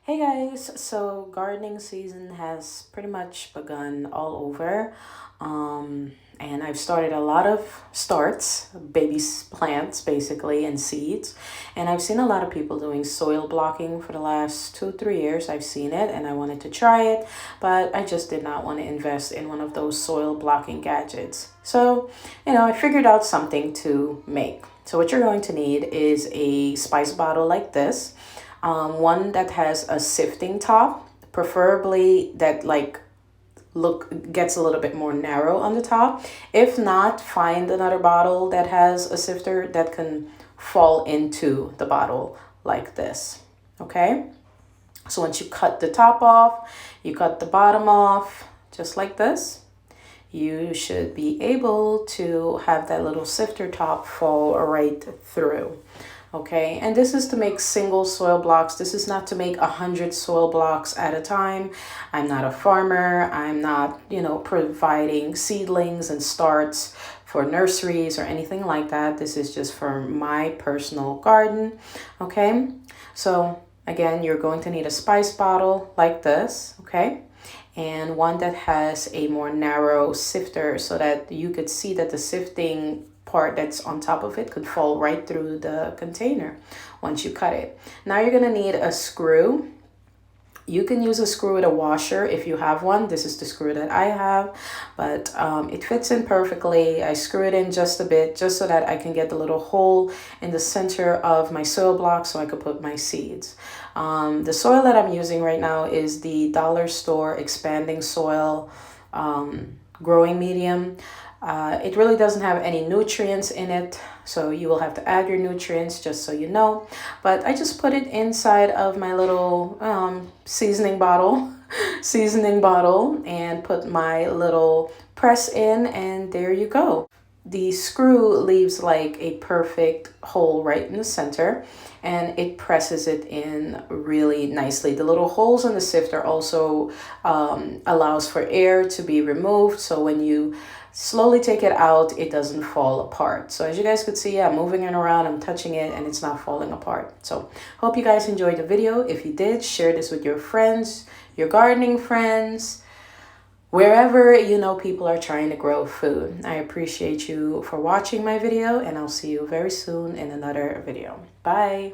Hey guys, so gardening season has pretty much begun all over. And I've started a lot of plants basically, and seeds. And I've seen a lot of people doing soil blocking for the last 2, 3 years. I've seen it and I wanted to try it, but I just did not want to invest in one of those soil blocking gadgets. So, I figured out something to make. So, what you're going to need is a spice bottle like this, one that has a sifting top, preferably that like look gets a little bit more narrow on the top. If not, find another bottle that has a sifter that can fall into the bottle like this. Okay, so once you cut the top off, you cut the bottom off just like this, you should be able to have that little sifter top fall right through. Okay, and this is to make single soil blocks. This is not to make 100 soil blocks at a time. I'm not a farmer. I'm not, providing seedlings and starts for nurseries or anything like that. This is just for my personal garden. Okay, so again, you're going to need a spice bottle like this. Okay, and one that has a more narrow sifter so that you could see that the sifting part that's on top of it could fall right through the container once you cut it. Now you're going to need a screw. You can use a screw with a washer if you have one. This is the screw that I have, but it fits in perfectly. I screw it in just a bit just so that I can get the little hole in the center of my soil block so I could put my seeds. The soil that I'm using right now is the dollar store expanding soil growing medium. It really doesn't have any nutrients in it, so you will have to add your nutrients just so you know. But I just put it inside of my little seasoning bottle, and put my little press in, and there you go. The screw leaves like a perfect hole right in the center, and it presses it in really nicely. The little holes in the sifter also allows for air to be removed, so when you slowly take it out, it doesn't fall apart. So as you guys could see, I'm moving it around, I'm touching it, and it's not falling apart. So hope you guys enjoyed the video. If you did, share this with your friends, your gardening friends, wherever you know people are trying to grow food. I appreciate you for watching my video, and I'll see you very soon in another video. Bye.